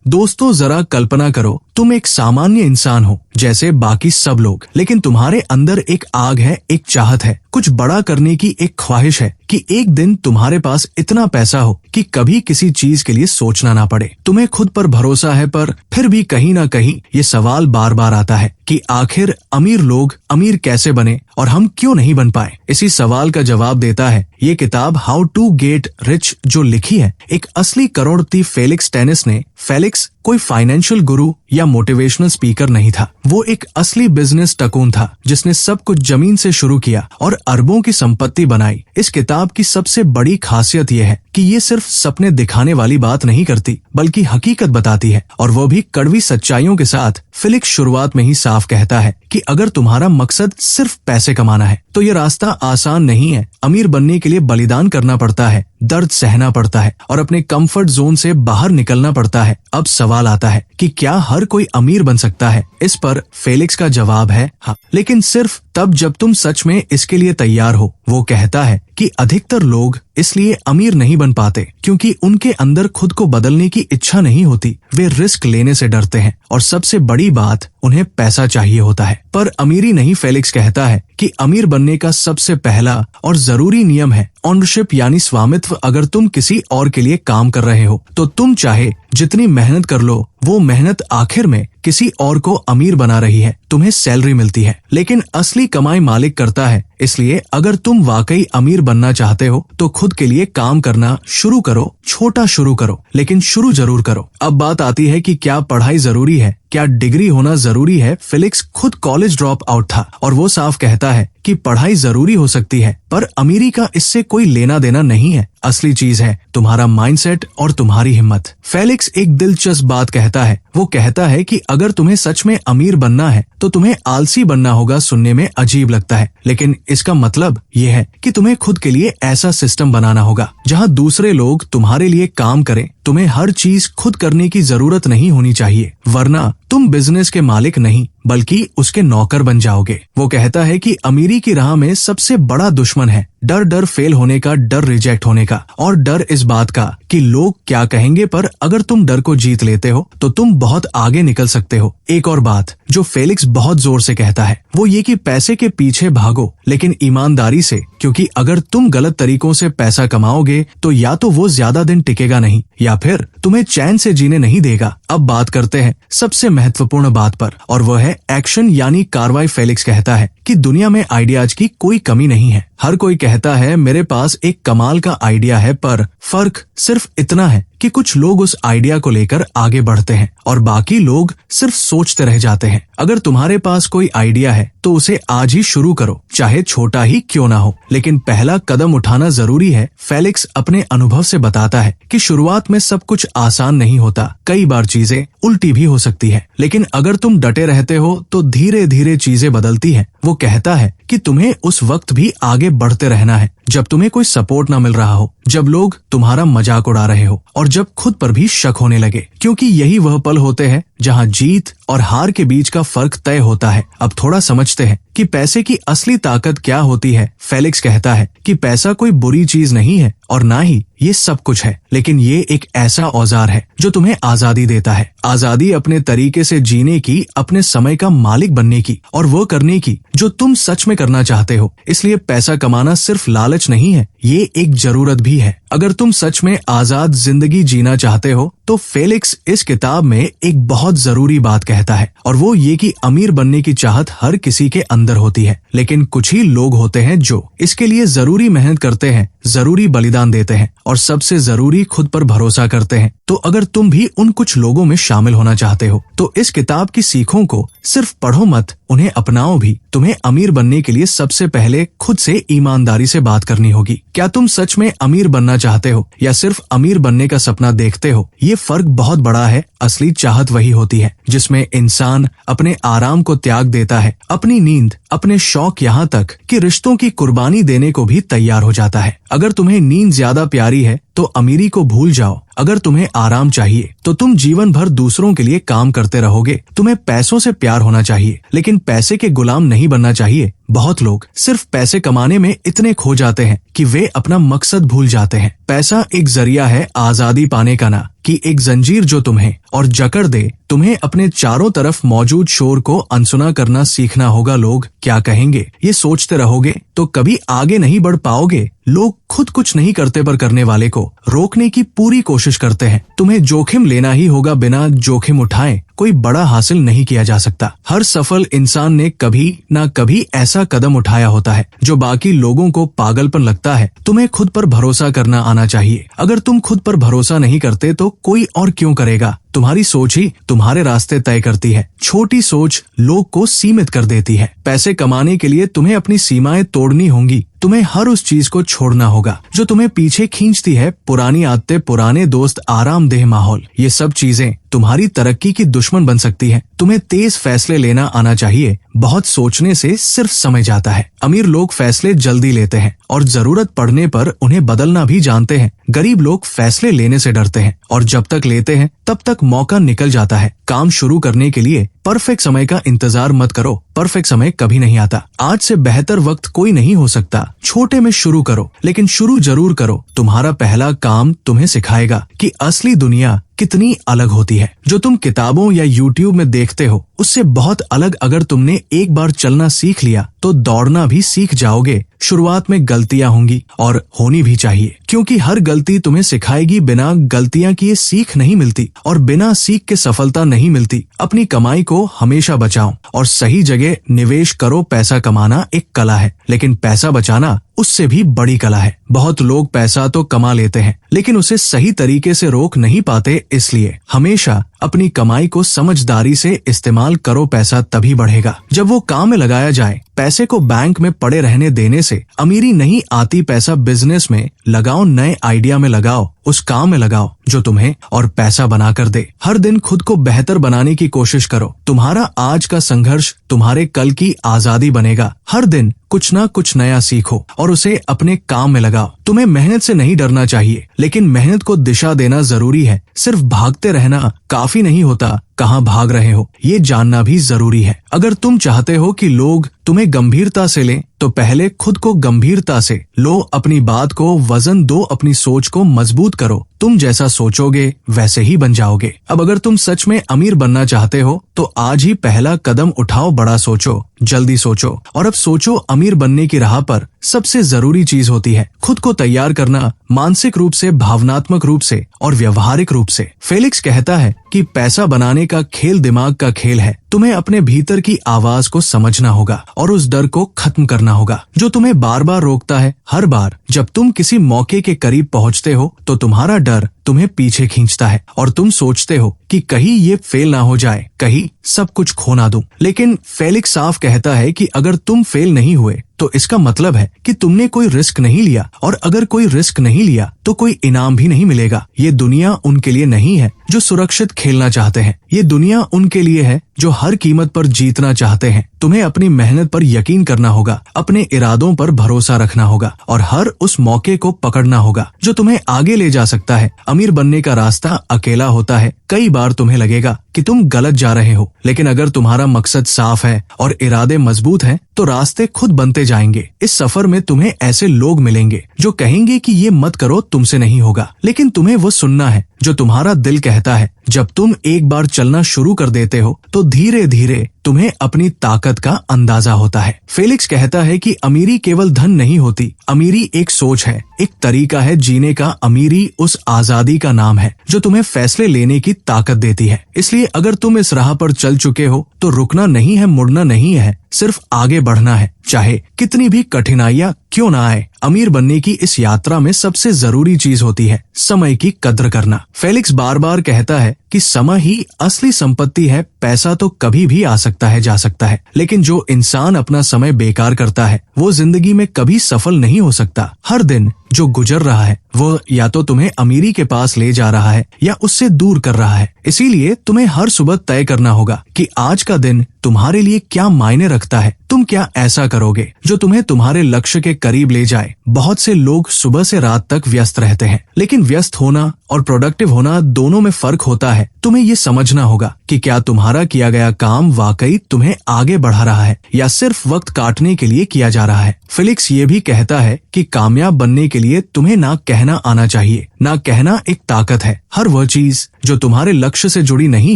दोस्तों, जरा कल्पना करो, तुम एक सामान्य इंसान हो जैसे बाकी सब लोग, लेकिन तुम्हारे अंदर एक आग है, एक चाहत है, कुछ बड़ा करने की एक ख्वाहिश है कि एक दिन तुम्हारे पास इतना पैसा हो कि कभी किसी चीज के लिए सोचना ना पड़े। तुम्हें खुद पर भरोसा है, पर फिर भी कहीं ना कहीं ये सवाल बार बार आता है कि आखिर अमीर लोग अमीर कैसे बने और हम क्यों नहीं बन पाए। इसी सवाल का जवाब देता है ये किताब हाउ टू गेट रिच, जो लिखी है एक असली करोड़पति फेलिक्स टेनिस ने। फेलिक्स कोई फाइनेंशियल गुरु या मोटिवेशनल स्पीकर नहीं था, वो एक असली बिजनेस टकून था जिसने सब कुछ जमीन से शुरू किया और अरबों की संपत्ति बनाई। इस किताब की सबसे बड़ी खासियत यह है कि ये सिर्फ सपने दिखाने वाली बात नहीं करती, बल्कि हकीकत बताती है, और वो भी कड़वी सच्चाइयों के साथ। फेलिक्स शुरुआत में ही साफ कहता है कि अगर तुम्हारा मकसद सिर्फ पैसे कमाना है तो ये रास्ता आसान नहीं है। अमीर बनने के लिए बलिदान करना पड़ता है, दर्द सहना पड़ता है और अपने कंफर्ट जोन से बाहर निकलना पड़ता है। अब सवाल आता है कि क्या हर कोई अमीर बन सकता है? इस पर फेलिक्स का जवाब है हाँ, लेकिन सिर्फ तब जब तुम सच में इसके लिए तैयार हो। वो कहता है कि अधिकतर लोग इसलिए अमीर नहीं बन पाते क्योंकि उनके अंदर खुद को बदलने की इच्छा नहीं होती। वे रिस्क लेने से डरते हैं और सबसे बड़ी बात, उन्हें पैसा चाहिए होता है, पर अमीरी नहीं। फेलिक्स कहता है कि अमीर बनने का सबसे पहला और जरूरी नियम है ओनरशिप, यानी स्वामित्व। अगर तुम किसी और के लिए काम कर रहे हो तो तुम चाहे जितनी मेहनत कर लो, वो मेहनत आखिर में किसी और को अमीर बना रही है। तुम्हें सैलरी मिलती है, लेकिन असली कमाई मालिक करता है। इसलिए अगर तुम वाकई अमीर बनना चाहते हो तो खुद के लिए काम करना शुरू करो। छोटा शुरू करो, लेकिन शुरू जरूर करो। अब बात आती है कि क्या पढ़ाई जरूरी है, क्या डिग्री होना जरूरी है? फेलिक्स खुद कॉलेज ड्रॉप आउट था और वो साफ कहता है कि पढ़ाई जरूरी हो सकती है, पर अमीरी का इससे कोई लेना देना नहीं है। असली चीज है तुम्हारा माइंडसेट और तुम्हारी हिम्मत। फेलिक्स एक दिलचस्प बात कहता है। वो कहता है कि अगर तुम्हें सच में अमीर बनना है तो तुम्हें आलसी बनना होगा। सुनने में अजीब लगता है, लेकिन इसका मतलब ये है कि तुम्हें खुद के लिए ऐसा सिस्टम बनाना होगा जहां दूसरे लोग तुम्हारे लिए काम करें। तुम्हें हर चीज खुद करने की जरूरत नहीं होनी चाहिए, वरना तुम बिजनेस के मालिक नहीं बल्कि उसके नौकर बन जाओगे। वो कहता है कि अमीरी की राह में सबसे बड़ा दुश्मन है डर। डर फेल होने का, डर रिजेक्ट होने का, और डर इस बात का कि लोग क्या कहेंगे। पर अगर तुम डर को जीत लेते हो तो तुम बहुत आगे निकल सकते हो। एक और बात जो फेलिक्स बहुत जोर से कहता है वो ये कि पैसे के पीछे भागो, लेकिन ईमानदारी से, क्योंकि अगर तुम गलत तरीकों से पैसा कमाओगे तो या तो वो ज्यादा दिन टिकेगा नहीं या फिर तुम्हें चैन से जीने नहीं देगा। अब बात करते हैं सबसे महत्वपूर्ण बात पर, और वो है एक्शन यानी कार्रवाई। फेलिक्स कहता है कि दुनिया में आइडियाज की कोई कमी नहीं है। हर कोई कहता है मेरे पास एक कमाल का आइडिया है, पर फर्क सिर्फ इतना है कि कुछ लोग उस आइडिया को लेकर आगे बढ़ते हैं और बाकी लोग सिर्फ सोचते रह जाते हैं। अगर तुम्हारे पास कोई आइडिया है तो उसे आज ही शुरू करो, चाहे छोटा ही क्यों ना हो, लेकिन पहला कदम उठाना जरूरी है। फेलिक्स अपने अनुभव से बताता है कि शुरुआत में सब कुछ आसान नहीं होता, कई बार चीजें उल्टी भी हो सकती है, लेकिन अगर तुम डटे रहते हो तो धीरे धीरे चीजें बदलती हैं। वो कहता है कि तुम्हें उस वक्त भी आगे बढ़ते रहना है जब तुम्हें कोई सपोर्ट ना मिल रहा हो, जब लोग तुम्हारा मजाक उड़ा रहे हो और जब खुद पर भी शक होने लगे, क्योंकि यही वह पल होते हैं जहां जीत और हार के बीच का फर्क तय होता है। अब थोड़ा समझते हैं कि पैसे की असली ताकत क्या होती है। फेलिक्स कहता है कि पैसा कोई बुरी चीज नहीं है और ना ही ये सब कुछ है, लेकिन ये एक ऐसा औजार है जो तुम्हें आजादी देता है। आजादी अपने तरीके से जीने की, अपने समय का मालिक बनने की और वो करने की जो तुम सच में करना चाहते हो। इसलिए पैसा कमाना सिर्फ लालच नहीं है, ये एक जरूरत भी है। अगर तुम सच में आजाद जिंदगी जीना चाहते हो तो फेलिक्स इस किताब में एक बहुत जरूरी बात कहता है, और वो ये कि अमीर बनने की चाहत हर किसी के अंदर होती है, लेकिन कुछ ही लोग होते हैं जो इसके लिए जरूरी मेहनत करते हैं, जरूरी बलिदान देते हैं और सबसे जरूरी खुद पर भरोसा करते हैं। तो अगर तुम भी उन कुछ लोगों में शामिल होना चाहते हो तो इस किताब की सीखों को सिर्फ पढ़ो मत, उन्हें अपनाओ भी। तुम्हें अमीर बनने के लिए सबसे पहले खुद से ईमानदारी से बात करनी होगी। क्या तुम सच में अमीर बनना चाहते हो या सिर्फ अमीर बनने का सपना देखते हो? ये फर्क बहुत बड़ा है। असली चाहत वही होती है जिसमें इंसान अपने आराम को त्याग देता है, अपनी नींद, अपने शौक, यहाँ तक कि रिश्तों की कुर्बानी देने को भी तैयार हो जाता है। अगर तुम्हें नींद ज्यादा प्यारी है तो अमीरी को भूल जाओ। अगर तुम्हें आराम चाहिए तो तुम जीवन भर दूसरों के लिए काम करते रहोगे। तुम्हें पैसों से प्यार होना चाहिए, लेकिन पैसे के गुलाम नहीं बनना चाहिए। बहुत लोग सिर्फ पैसे कमाने में इतने खो जाते हैं कि वे अपना मकसद भूल जाते हैं। पैसा एक जरिया है आजादी पाने का, ना कि एक जंजीर जो तुम्हें और जकड़ दे। तुम्हें अपने चारों तरफ मौजूद शोर को अनसुना करना सीखना होगा। लोग क्या कहेंगे ये सोचते रहोगे तो कभी आगे नहीं बढ़ पाओगे। लोग खुद कुछ नहीं करते पर करने वाले को रोकने की पूरी कोशिश करते हैं। तुम्हें जोखिम लेना ही होगा, बिना जोखिम उठाए कोई बड़ा हासिल नहीं किया जा सकता। हर सफल इंसान ने कभी ना कभी ऐसा कदम उठाया होता है जो बाकी लोगों को पागलपन लगता है। तुम्हें खुद पर भरोसा करना आना चाहिए। अगर तुम खुद पर भरोसा नहीं करते तो कोई और क्यों करेगा। तुम्हारी सोच ही तुम्हारे रास्ते तय करती है। छोटी सोच लोग को सीमित कर देती है। पैसे कमाने के लिए तुम्हें अपनी सीमाएं तोड़नी होंगी। तुम्हें हर उस चीज को छोड़ना होगा जो तुम्हें पीछे खींचती है। पुरानी आदतें, पुराने दोस्त, आरामदेह माहौल, ये सब चीजें तुम्हारी तरक्की की दुश्मन बन सकती है। तुम्हें तेज फैसले लेना आना चाहिए। बहुत सोचने से सिर्फ समय जाता है। अमीर लोग फैसले जल्दी लेते हैं और जरूरत पड़ने पर उन्हें बदलना भी जानते हैं। गरीब लोग फैसले लेने से डरते हैं और जब तक लेते हैं तब तक मौका निकल जाता है। काम शुरू करने के लिए परफेक्ट समय का इंतजार मत करो। परफेक्ट समय कभी नहीं आता। आज से बेहतर वक्त कोई नहीं हो सकता। छोटे में शुरू करो, लेकिन शुरू जरूर करो। तुम्हारा पहला काम तुम्हें सिखाएगा कि असली दुनिया कितनी अलग होती है। जो तुम किताबों या यूट्यूब में देखते हो उससे बहुत अलग। अगर तुमने एक बार चलना सीख लिया तो दौड़ना भी सीख जाओगे। शुरुआत में गलतियां होंगी और होनी भी चाहिए, क्योंकि हर गलती तुम्हें सिखाएगी। बिना गलतियां किए सीख नहीं मिलती और बिना सीख के सफलता नहीं मिलती। अपनी कमाई को हमेशा बचाओ और सही जगह निवेश करो। पैसा कमाना एक कला है, लेकिन पैसा बचाना उससे भी बड़ी कला है। बहुत लोग पैसा तो कमा लेते हैं लेकिन उसे सही तरीके से रोक नहीं पाते। इसलिए हमेशा अपनी कमाई को समझदारी से इस्तेमाल करो। पैसा तभी बढ़ेगा जब वो काम में लगाया जाए। पैसे को बैंक में पड़े रहने देने से अमीरी नहीं आती। पैसा बिजनेस में लगाओ, नए आइडिया में लगाओ, उस काम में लगाओ जो तुम्हें और पैसा बना कर दे। हर दिन खुद को बेहतर बनाने की कोशिश करो। तुम्हारा आज का संघर्ष तुम्हारे कल की आजादी बनेगा। हर दिन कुछ ना कुछ नया सीखो और उसे अपने काम में लगाओ। तुम्हें मेहनत से नहीं डरना चाहिए, लेकिन मेहनत को दिशा देना जरूरी है। सिर्फ भागते रहना काफी नहीं होता। कहाँ भाग रहे हो ये जानना भी जरूरी है। अगर तुम चाहते हो कि लोग तुम्हें गंभीरता से लें तो पहले खुद को गंभीरता से लो। अपनी बात को वजन दो, अपनी सोच को मजबूत करो। तुम जैसा सोचोगे वैसे ही बन जाओगे। अब अगर तुम सच में अमीर बनना चाहते हो तो आज ही पहला कदम उठाओ। बड़ा सोचो, जल्दी सोचो और अब सोचो। अमीर बनने की राह पर सबसे जरूरी चीज होती है खुद को तैयार करना, मानसिक रूप से, भावनात्मक रूप से और व्यवहारिक रूप से। फेलिक्स कहता है कि पैसा बनाने का खेल दिमाग का खेल है। तुम्हें अपने भीतर की आवाज को समझना होगा और उस डर को खत्म करना होगा जो तुम्हें बार बार रोकता है। हर बार जब तुम किसी मौके के करीब पहुंचते हो तो तुम्हारा डर तुम्हें पीछे खींचता है और तुम सोचते हो कि कहीं ये फेल ना हो जाए, कहीं सब कुछ खो ना दूं। लेकिन फेलिक्स साफ कहता है कि अगर तुम फेल नहीं हुए तो इसका मतलब है कि तुमने कोई रिस्क नहीं लिया, और अगर कोई रिस्क नहीं लिया तो कोई इनाम भी नहीं मिलेगा। ये दुनिया उनके लिए नहीं है जो सुरक्षित खेलना चाहते हैं। ये दुनिया उनके लिए है जो हर कीमत पर जीतना चाहते हैं। तुम्हें अपनी मेहनत पर यकीन करना होगा, अपने इरादों पर भरोसा रखना होगा और हर उस मौके को पकड़ना होगा जो तुम्हें आगे ले जा सकता है। अमीर बनने का रास्ता अकेला होता है। कई बार तुम्हें लगेगा कि तुम गलत जा रहे हो, लेकिन अगर तुम्हारा मकसद साफ है और इरादे मजबूत हैं तो रास्ते खुद बनते जाएंगे। इस सफर में तुम्हें ऐसे लोग मिलेंगे जो कहेंगे कि ये मत करो, तुमसे नहीं होगा, लेकिन तुम्हें वो सुनना है जो तुम्हारा दिल कहता है। जब तुम एक बार चलना शुरू कर देते हो तो धीरे धीरे तुम्हें अपनी ताकत का अंदाजा होता है। फेलिक्स कहता है कि अमीरी केवल धन नहीं होती, अमीरी एक सोच है, एक तरीका है जीने का। अमीरी उस आजादी का नाम है जो तुम्हें फैसले लेने की ताकत देती है। इसलिए अगर तुम इस राह पर चल चुके हो तो रुकना नहीं है, मुड़ना नहीं है, सिर्फ आगे बढ़ना है, चाहे कितनी भी कठिनाइयां क्यों ना आए। अमीर बनने की इस यात्रा में सबसे जरूरी चीज होती है समय की कद्र करना। फेलिक्स बार बार कहता है कि समय ही असली संपत्ति है। पैसा तो कभी भी आ सकता है, जा सकता है, लेकिन जो इंसान अपना समय बेकार करता है वो जिंदगी में कभी सफल नहीं हो सकता। हर दिन जो गुजर रहा है वो या तो तुम्हें अमीरी के पास ले जा रहा है या उससे दूर कर रहा है। इसीलिए तुम्हें हर सुबह तय करना होगा कि आज का दिन तुम्हारे लिए क्या मायने रखता है। तुम क्या ऐसा करोगे जो तुम्हें तुम्हारे लक्ष्य के करीब ले जाए? बहुत से लोग सुबह से रात तक व्यस्त रहते हैं, लेकिन व्यस्त होना और प्रोडक्टिव होना दोनों में फर्क होता है। तुम्हें ये समझना होगा कि क्या तुम्हारा किया गया काम वाकई तुम्हें आगे बढ़ा रहा है या सिर्फ वक्त काटने के लिए किया जा रहा है। फिलिक्स ये भी कहता है कि कामयाब बनने के लिए तुम्हें ना कहना आना चाहिए। ना कहना एक ताकत है। हर वह चीज जो तुम्हारे लक्ष्य से जुड़ी नहीं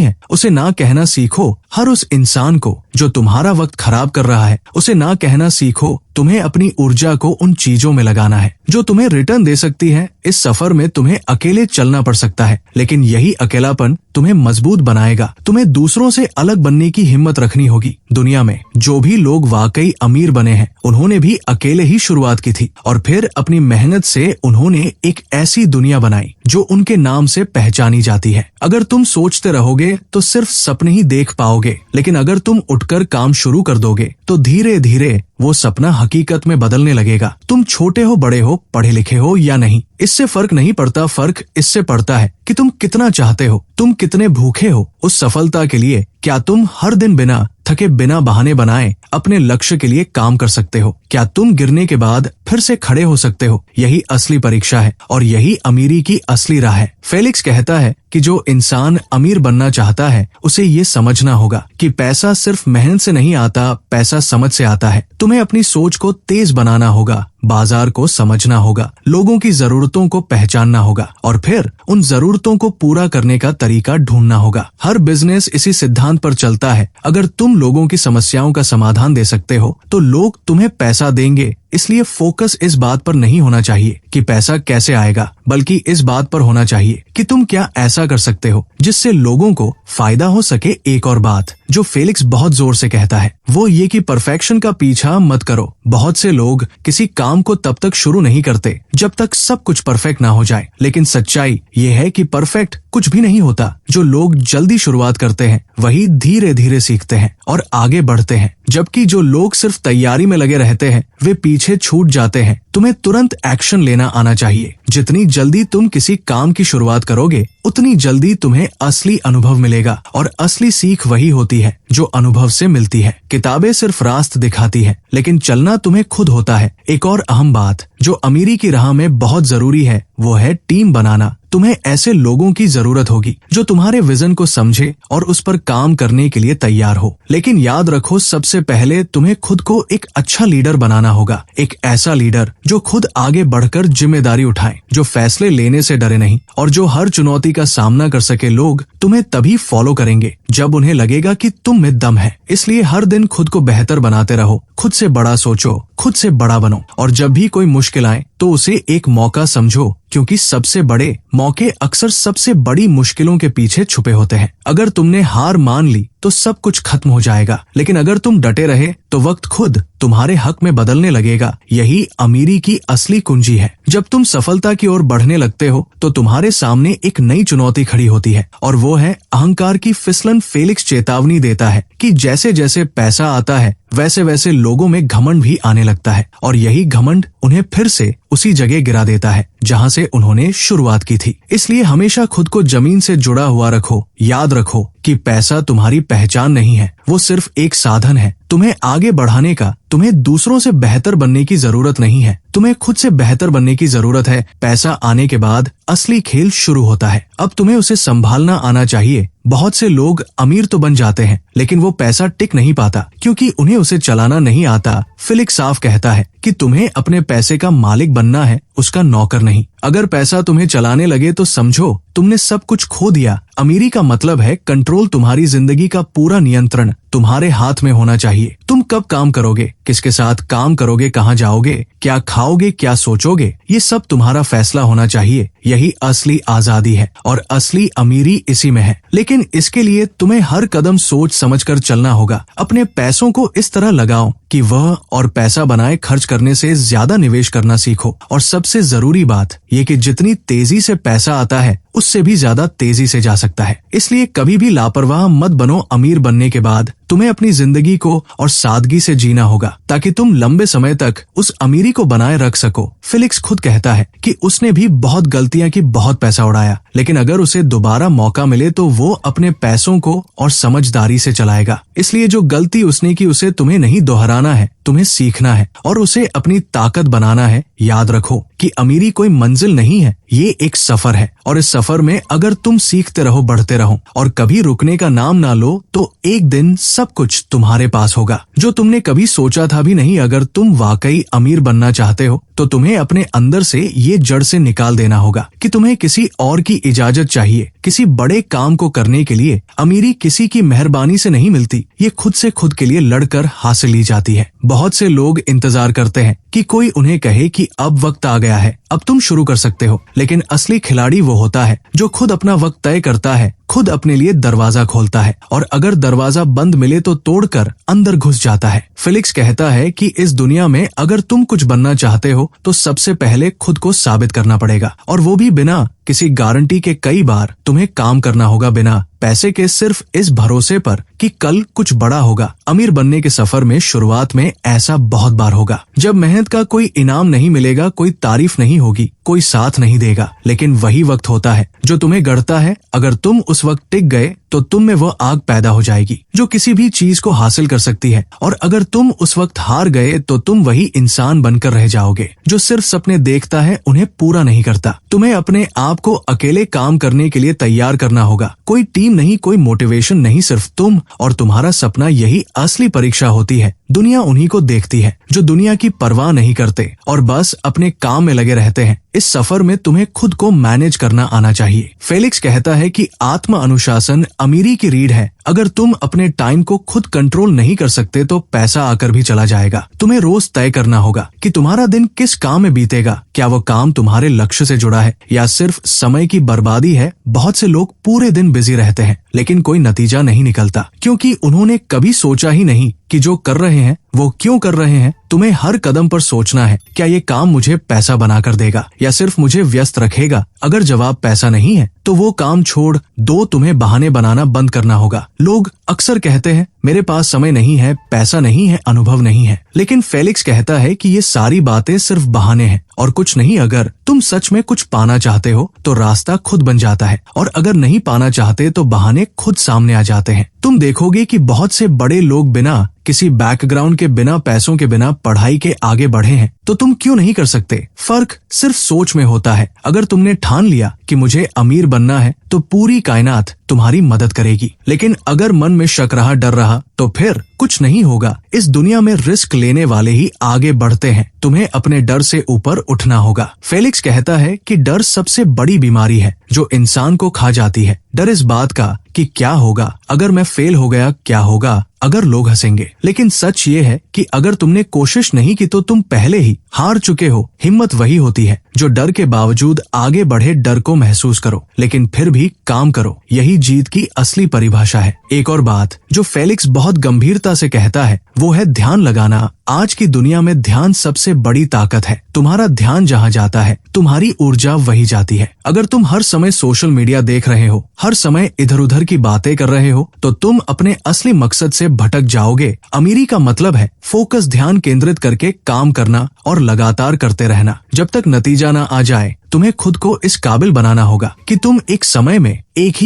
है उसे ना कहना सीखो। हर उस इंसान को जो तुम्हारा वक्त खराब कर रहा है उसे ना कहना सीखो। तुम्हें अपनी ऊर्जा को उन चीजों में लगाना है जो तुम्हें रिटर्न दे सकती है। इस सफर में तुम्हें अकेले चलना पड़ सकता है, लेकिन यही अकेलापन तुम्हें मजबूत बनाएगा। तुम्हें दूसरों से अलग बनने की हिम्मत रखनी होगी। दुनिया में जो भी लोग वाकई अमीर बने हैं उन्होंने भी अकेले ही शुरुआत की थी और फिर अपनी मेहनत से उन्होंने एक ऐसी दुनिया बनाई जो उनके नाम से पहचानी जाती है। अगर तुम सोचते रहोगे तो सिर्फ सपने ही देख पाओगे, लेकिन अगर तुम उठकर काम शुरू कर दोगे तो धीरे धीरे वो सपना हकीकत में बदलने लगेगा। तुम छोटे हो बड़े हो, पढ़े लिखे हो या नहीं, इससे फर्क नहीं पड़ता। फर्क इससे पड़ता है कि तुम कितना चाहते हो, तुम कितने भूखे हो उस सफलता के लिए। क्या तुम हर दिन बिना थके, बिना बहाने बनाए अपने लक्ष्य के लिए काम कर सकते हो? क्या तुम गिरने के बाद फिर से खड़े हो सकते हो? यही असली परीक्षा है और यही अमीरी की असली राह है। फेलिक्स कहता है कि जो इंसान अमीर बनना चाहता है उसे ये समझना होगा कि पैसा सिर्फ मेहनत से नहीं आता, पैसा समझ से आता है। तुम्हें अपनी सोच को तेज बनाना होगा, बाजार को समझना होगा, लोगों की जरूरतों को पहचानना होगा और फिर उन जरूरतों को पूरा करने का तरीका ढूंढना होगा। हर बिजनेस इसी सिद्धांत पर चलता है। अगर तुम लोगों की समस्याओं का समाधान दे सकते हो तो लोग तुम्हें पैसा देंगे। इसलिए फोकस इस बात पर नहीं होना चाहिए कि पैसा कैसे आएगा, बल्कि इस बात पर होना चाहिए कि तुम क्या ऐसा कर सकते हो जिससे लोगों को फायदा हो सके। एक और बात जो फेलिक्स बहुत जोर से कहता है वो ये कि परफेक्शन का पीछा मत करो। बहुत से लोग किसी काम को तब तक शुरू नहीं करते जब तक सब कुछ परफेक्ट ना हो जाए, लेकिन सच्चाई ये है कि परफेक्ट कुछ भी नहीं होता। जो लोग जल्दी शुरुआत करते हैं वही धीरे धीरे सीखते हैं और आगे बढ़ते हैं, जबकि जो लोग सिर्फ तैयारी में लगे रहते हैं वे पीछे छूट जाते हैं। तुम्हें तुरंत एक्शन लेना आना चाहिए। जितनी जल्दी तुम किसी काम की शुरुआत करोगे उतनी जल्दी तुम्हें असली अनुभव मिलेगा और असली सीख वही होती है जो अनुभव से मिलती है। किताबें सिर्फ रास्ता दिखाती है, लेकिन चलना तुम्हें खुद होता है। एक और अहम बात जो अमीरी की राह में बहुत जरूरी है वो है टीम बनाना। तुम्हें ऐसे लोगों की जरूरत होगी जो तुम्हारे विजन को समझे और उस पर काम करने के लिए तैयार हो। लेकिन याद रखो, सबसे पहले तुम्हें खुद को एक अच्छा लीडर बनाना होगा। एक ऐसा लीडर जो खुद आगे बढ़कर जिम्मेदारी उठाए, जो फैसले लेने से डरे नहीं और जो हर चुनौती का सामना कर सके। लोग तुम्हें तभी फॉलो करेंगे जब उन्हें लगेगा कि तुम में दम है। इसलिए हर दिन खुद को बेहतर बनाते रहो, खुद से बड़ा सोचो, खुद से बड़ा बनो और जब भी कोई मुश्किल आए तो उसे एक मौका समझो, क्योंकि सबसे बड़े मौके अक्सर सबसे बड़ी मुश्किलों के पीछे छुपे होते हैं। अगर तुमने हार मान ली तो सब कुछ खत्म हो जाएगा, लेकिन अगर तुम डटे रहे तो वक्त खुद तुम्हारे हक में बदलने लगेगा। यही अमीरी की असली कुंजी है। जब तुम सफलता की ओर बढ़ने लगते हो तो तुम्हारे सामने एक नई चुनौती खड़ी होती है और वो है अहंकार की फिसलन। फेलिक्स चेतावनी देता है कि जैसे जैसे पैसा आता है वैसे वैसे लोगों में घमंड भी आने लगता है और यही घमंड उन्हें फिर से उसी जगह गिरा देता है जहां से उन्होंने शुरुआत की थी। इसलिए हमेशा खुद को जमीन से जुड़ा हुआ रखो। याद रखो कि पैसा तुम्हारी पहचान नहीं है, वो सिर्फ एक साधन है तुम्हें आगे बढ़ाने का। तुम्हें दूसरों से बेहतर बनने की जरूरत नहीं है, तुम्हें खुद से बेहतर बनने की जरूरत है। पैसा आने के बाद असली खेल शुरू होता है। अब तुम्हें उसे संभालना आना चाहिए। बहुत से लोग अमीर तो बन जाते हैं लेकिन वो पैसा टिक नहीं पाता क्योंकि उन्हें उसे चलाना नहीं आता। फेलिक्स साफ कहता है कि तुम्हें अपने पैसे का मालिक बनना है, उसका नौकर नहीं। अगर पैसा तुम्हें चलाने लगे तो समझो तुमने सब कुछ खो दिया। अमीरी का मतलब है कंट्रोल। तुम्हारी जिंदगी का पूरा नियंत्रण तुम्हारे हाथ में होना चाहिए। तुम कब काम करोगे, किसके साथ काम करोगे, कहाँ जाओगे, क्या खाओगे, क्या सोचोगे, ये सब तुम्हारा फैसला होना चाहिए। यही असली आजादी है और असली अमीरी इसी में है। लेकिन इसके लिए तुम्हें हर कदम सोच समझकर चलना होगा। अपने पैसों को इस तरह लगाओ कि वह और पैसा बनाए खर्च करने से ज्यादा निवेश करना सीखो। और सबसे जरूरी बात ये कि जितनी तेजी से पैसा आता है उससे भी ज्यादा तेजी से जा सकता है। इसलिए कभी भी लापरवाह मत बनो। अमीर बनने के बाद तुम्हें अपनी जिंदगी को और सादगी से जीना होगा ताकि तुम लंबे समय तक उस अमीरी को बनाए रख सको। फेलिक्स खुद कहता है कि उसने भी बहुत गलतियां की, बहुत पैसा उड़ाया, लेकिन अगर उसे दोबारा मौका मिले तो वो अपने पैसों को और समझदारी से चलाएगा। इसलिए जो गलती उसने की उसे तुम्हें नहीं दोहराना है, तुम्हें सीखना है और उसे अपनी ताकत बनाना है। याद रखो कि अमीरी कोई मंजिल नहीं है, ये एक सफर है और इस सफर में अगर तुम सीखते रहो, बढ़ते रहो और कभी रुकने का नाम ना लो तो एक दिन सब कुछ तुम्हारे पास होगा जो तुमने कभी सोचा था भी नहीं। अगर तुम वाकई अमीर बनना चाहते हो तो तुम्हें अपने अंदर से ये जड़ से निकाल देना होगा कि तुम्हें किसी और की इजाजत चाहिए किसी बड़े काम को करने के लिए। अमीरी किसी की मेहरबानी से नहीं मिलती, ये खुद से खुद के लिए लड़कर हासिल की जाती है। बहुत से लोग इंतजार करते हैं कि कोई उन्हें कहे कि अब वक्त आ गया है, अब तुम शुरू कर सकते हो, लेकिन असली खिलाड़ी वो होता है जो खुद अपना वक्त तय करता है, खुद अपने लिए दरवाजा खोलता है और अगर दरवाजा बंद मिले तो तोड़कर अंदर घुस जाता है। फेलिक्स कहता है कि इस दुनिया में अगर तुम कुछ बनना चाहते हो तो सबसे पहले खुद को साबित करना पड़ेगा और वो भी बिना किसी गारंटी के। कई बार तुम्हें काम करना होगा बिना पैसे के, सिर्फ इस भरोसे पर कि कल कुछ बड़ा होगा। अमीर बनने के सफर में शुरुआत में ऐसा बहुत बार होगा जब मेहनत का कोई इनाम नहीं मिलेगा, कोई तारीफ नहीं होगी, कोई साथ नहीं देगा, लेकिन वही वक्त होता है जो तुम्हें गढ़ता है। अगर तुम उस वक्त टिक गए तो तुम में वह आग पैदा हो जाएगी जो किसी भी चीज को हासिल कर सकती है और अगर तुम उस वक्त हार गए तो तुम वही इंसान बनकर रह जाओगे जो सिर्फ सपने देखता है, उन्हें पूरा नहीं करता। तुम्हें अपने आप को अकेले काम करने के लिए तैयार करना होगा। कोई टीम नहीं, कोई मोटिवेशन नहीं, सिर्फ तुम और तुम्हारा सपना। यही असली परीक्षा होती है। दुनिया उन्हीं को देखती है जो दुनिया की परवाह नहीं करते और बस अपने काम में लगे रहते हैं। इस सफर में तुम्हें खुद को मैनेज करना आना चाहिए। फेलिक्स कहता है कि आत्म अनुशासन अमीरी की रीढ़ है। अगर तुम अपने टाइम को खुद कंट्रोल नहीं कर सकते तो पैसा आकर भी चला जाएगा। तुम्हें रोज तय करना होगा कि तुम्हारा दिन किस काम में बीतेगा। क्या वो काम तुम्हारे लक्ष्य से जुड़ा है या सिर्फ समय की बर्बादी है। बहुत से लोग पूरे दिन बिजी रहते हैं लेकिन कोई नतीजा नहीं निकलता क्योंकि उन्होंने कभी सोचा ही नहीं कि जो कर रहे हैं वो क्यों कर रहे हैं। तुम्हें हर कदम पर सोचना है, क्या ये काम मुझे पैसा बनाकर देगा या सिर्फ मुझे व्यस्त रखेगा। अगर जवाब पैसा नहीं है तो वो काम छोड़ दो। तुम्हें बहाने बनाना बंद करना होगा। लोग अक्सर कहते हैं मेरे पास समय नहीं है, पैसा नहीं है, अनुभव नहीं है, लेकिन फेलिक्स कहता है कि ये सारी बातें सिर्फ बहाने हैं और कुछ नहीं। अगर तुम सच में कुछ पाना चाहते हो तो रास्ता खुद बन जाता है और अगर नहीं पाना चाहते तो बहाने खुद सामने आ जाते हैं। तुम देखोगे कि बहुत से बड़े लोग बिना किसी बैकग्राउंड के, बिना पैसों के, बिना पढ़ाई के आगे बढ़े हैं, तो तुम क्यों नहीं कर सकते। फर्क सिर्फ सोच में होता है। अगर तुमने ठान लिया कि मुझे अमीर बनना है तो पूरी कायनात तुम्हारी मदद करेगी, लेकिन अगर मन में शक रहा, डर रहा तो फिर कुछ नहीं होगा। इस दुनिया में रिस्क लेने वाले ही आगे बढ़ते हैं। तुम्हें अपने डर से ऊपर उठना होगा। फेलिक्स कहता है कि डर सबसे बड़ी बीमारी है जो इंसान को खा जाती है। डर इस बात का कि क्या होगा अगर मैं फेल हो गया, क्या होगा अगर लोग हंसेंगे। लेकिन सच ये है कि अगर तुमने कोशिश नहीं की तो तुम पहले ही हार चुके हो। हिम्मत वही होती है जो डर के बावजूद आगे बढ़े। डर को महसूस करो लेकिन फिर भी काम करो, यही जीत की असली परिभाषा है। एक और बात जो फेलिक्स बहुत गंभीरता से कहता है वो है ध्यान लगाना। आज की दुनिया में ध्यान सबसे बड़ी ताकत है। तुम्हारा ध्यान जहाँ जाता है तुम्हारी ऊर्जा वही जाती है। अगर तुम हर समय सोशल मीडिया देख रहे हो, हर समय इधर उधर की बातें कर रहे हो तो तुम अपने असली मकसद से भटक जाओगे। अमीरी का मतलब है फोकस, ध्यान केंद्रित करके काम करना और लगातार करते रहना जब तक नतीजा ना आ जाए। तुम्हें खुद को इस काबिल बनाना होगा कि तुम एक समय में एक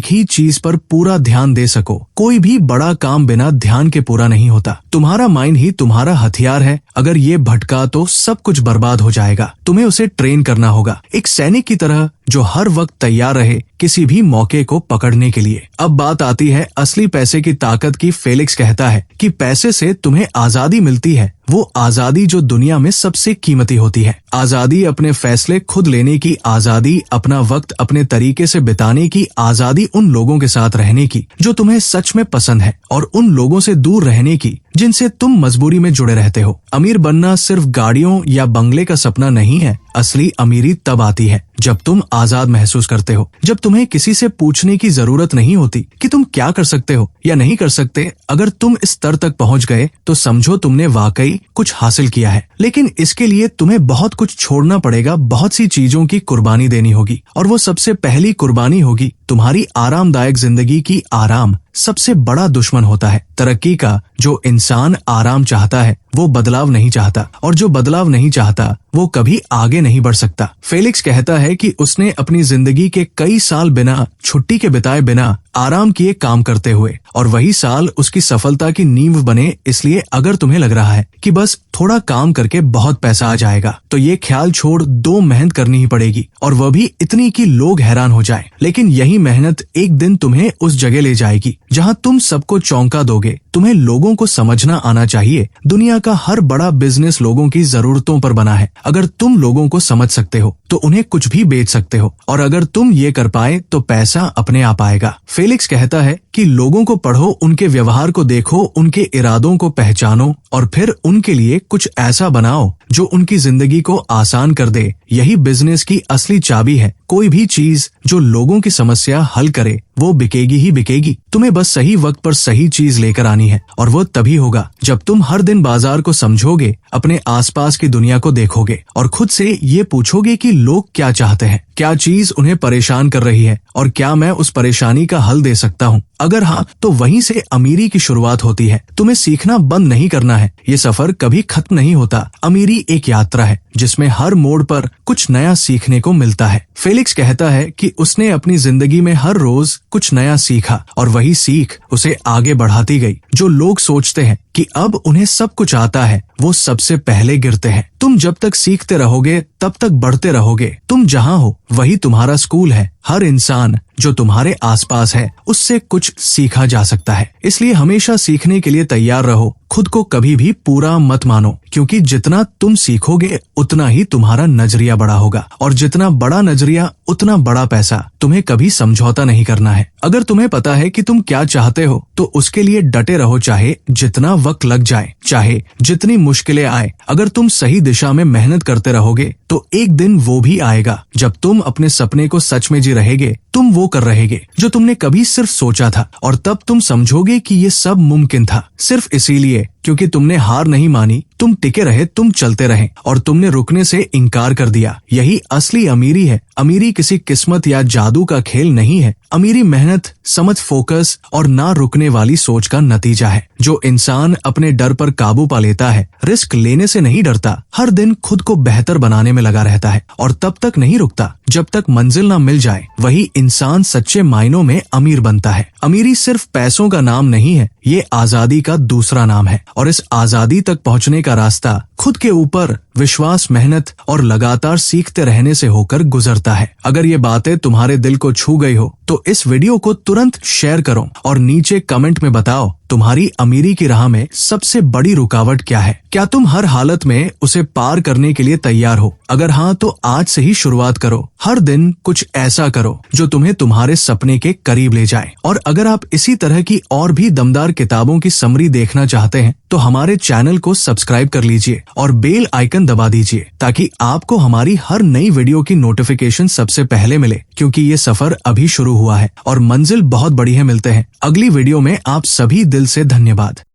ही चीज पर पूरा ध्यान दे सको। कोई भी बड़ा काम बिना ध्यान के पूरा नहीं होता। तुम्हारा माइंड ही तुम्हारा हथियार है। अगर ये भटका तो सब कुछ बर्बाद हो जाएगा। तुम्हें उसे ट्रेन करना होगा, एक सैनिक की तरह जो हर वक्त तैयार रहे किसी भी मौके को पकड़ने के लिए। अब बात आती है असली पैसे की ताकत की। फेलिक्स कहता है कि पैसे से तुम्हें आजादी मिलती है, वो आजादी जो दुनिया में सबसे कीमती होती है। आजादी अपने फैसले खुद लेने की, आजादी अपना वक्त अपने तरीके से बिताने की, आजादी उन लोगों के साथ रहने की जो तुम्हें सच में पसंद है और उन लोगों से दूर रहने की जिनसे तुम मजबूरी में जुड़े रहते हो। अमीर बनना सिर्फ गाड़ियों या बंगले का सपना नहीं है। असली अमीरी तब आती है जब तुम आजाद महसूस करते हो, जब तुम्हें किसी से पूछने की जरूरत नहीं होती कि तुम क्या कर सकते हो या नहीं कर सकते। अगर तुम इस स्तर तक पहुंच गए तो समझो तुमने वाकई कुछ हासिल किया है। लेकिन इसके लिए तुम्हें बहुत कुछ छोड़ना पड़ेगा, बहुत सी चीजों की कुर्बानी देनी होगी और वो सबसे पहली कुर्बानी होगी तुम्हारी आरामदायक जिंदगी की। आराम सबसे बड़ा दुश्मन होता है। तरक्की का जो इंसान आराम चाहता है वो बदलाव नहीं चाहता, और जो बदलाव नहीं चाहता वो कभी आगे नहीं बढ़ सकता। फेलिक्स कहता है कि उसने अपनी जिंदगी के कई साल बिना छुट्टी के बिताए बिना आराम किए काम करते हुए, और वही साल उसकी सफलता की नींव बने। इसलिए अगर तुम्हें लग रहा है कि बस थोड़ा काम करके बहुत पैसा आ जाएगा, तो ये ख्याल छोड़ दो मेहनत करनी ही पड़ेगी, और वह भी इतनी कि लोग हैरान हो जाएं। लेकिन यही मेहनत एक दिन तुम्हें उस जगह ले जाएगी जहां तुम सबको चौंका दोगे। तुम्हें लोगों को समझना आना चाहिए, दुनिया का हर बड़ा बिजनेस लोगों की जरूरतों पर बना है। अगर तुम लोगों को समझ सकते हो तो उन्हें कुछ भी बेच सकते हो, और अगर तुम ये कर पाए तो पैसा अपने आप आएगा। फेलिक्स कहता है कि लोगों को पढ़ो, उनके व्यवहार को देखो, उनके इरादों को पहचानो, और फिर उनके लिए कुछ ऐसा बनाओ जो उनकी जिंदगी को आसान कर दे। यही बिजनेस की असली चाबी है। कोई भी चीज जो लोगों की समस्या हल करे वो बिकेगी ही बिकेगी। तुम्हें बस सही वक्त पर सही चीज लेकर आनी है, और वो तभी होगा जब तुम हर दिन बाजार को समझोगे, अपने आसपास की दुनिया को देखोगे, और खुद से ये पूछोगे कि लोग क्या चाहते हैं, क्या चीज उन्हें परेशान कर रही है, और क्या मैं उस परेशानी का हल दे सकता हूँ। अगर हाँ, तो वहीं से अमीरी की शुरुआत होती है। तुम्हें सीखना बंद नहीं करना है, ये सफर कभी खत्म नहीं होता। अमीरी एक यात्रा है जिसमें हर मोड़ पर कुछ नया सीखने को मिलता है। फेलिक्स कहता है कि उसने अपनी जिंदगी में हर रोज कुछ नया सीखा, और वही सीख उसे आगे बढ़ाती गई। जो लोग सोचते हैं कि अब उन्हें सब कुछ आता है, वो सबसे पहले गिरते हैं। तुम जब तक सीखते रहोगे तब तक बढ़ते रहोगे। तुम जहाँ हो वही तुम्हारा स्कूल है। हर इंसान जो तुम्हारे आसपास है उससे कुछ सीखा जा सकता है। इसलिए हमेशा सीखने के लिए तैयार रहो। खुद को कभी भी पूरा मत मानो, क्योंकि जितना तुम सीखोगे उतना ही तुम्हारा नजरिया बड़ा होगा, और जितना बड़ा नजरिया उतना बड़ा पैसा। तुम्हें कभी समझौता नहीं करना है। अगर तुम्हें पता है कि तुम क्या चाहते हो तो उसके लिए डटे रहो, चाहे जितना वक्त लग जाए, चाहे जितनी मुश्किलें आए। अगर तुम सही दिशा में मेहनत करते रहोगे तो एक दिन वो भी आएगा जब तुम अपने सपने को सच में जी रहेगे। तुम वो कर रहेगे जो तुमने कभी सिर्फ सोचा था, और तब तुम समझोगे कि ये सब मुमकिन था सिर्फ इसीलिए क्योंकि तुमने हार नहीं मानी, तुम टिके रहे, तुम चलते रहे, और तुमने रुकने से इनकार कर दिया। यही असली अमीरी है। अमीरी किसी किस्मत या जादू का खेल नहीं है। अमीरी मेहनत, समझ, फोकस और ना रुकने वाली सोच का नतीजा है। जो इंसान अपने डर पर काबू पा लेता है, रिस्क लेने से नहीं डरता, हर दिन खुद को बेहतर बनाने में लगा रहता है, और तब तक नहीं रुकता जब तक मंजिल ना मिल जाए, वही इंसान सच्चे मायनों में अमीर बनता है। अमीरी सिर्फ पैसों का नाम नहीं है, ये आजादी का दूसरा नाम है, और इस आजादी तक पहुंचने का रास्ता खुद के ऊपर विश्वास, मेहनत और लगातार सीखते रहने से होकर गुजरता है। अगर ये बातें तुम्हारे दिल को छू गई हो तो इस वीडियो को तुरंत शेयर करो, और नीचे कमेंट में बताओ तुम्हारी अमीरी की राह में सबसे बड़ी रुकावट क्या है। क्या तुम हर हालत में उसे पार करने के लिए तैयार हो? अगर हाँ, तो आज से ही शुरुआत करो। हर दिन कुछ ऐसा करो जो तुम्हें तुम्हारे सपने के करीब ले जाए। और अगर आप इसी तरह की और भी दमदार किताबों की समरी देखना चाहते हैं तो हमारे चैनल को सब्सक्राइब कर लीजिए और बेल आइकन दबा दीजिए, ताकि आपको हमारी हर नई वीडियो की नोटिफिकेशन सबसे पहले मिले। क्योंकि ये सफर अभी शुरू हुआ है और मंजिल बहुत बड़ी है। मिलते हैं अगली वीडियो में। आप सभी दिल से धन्यवाद।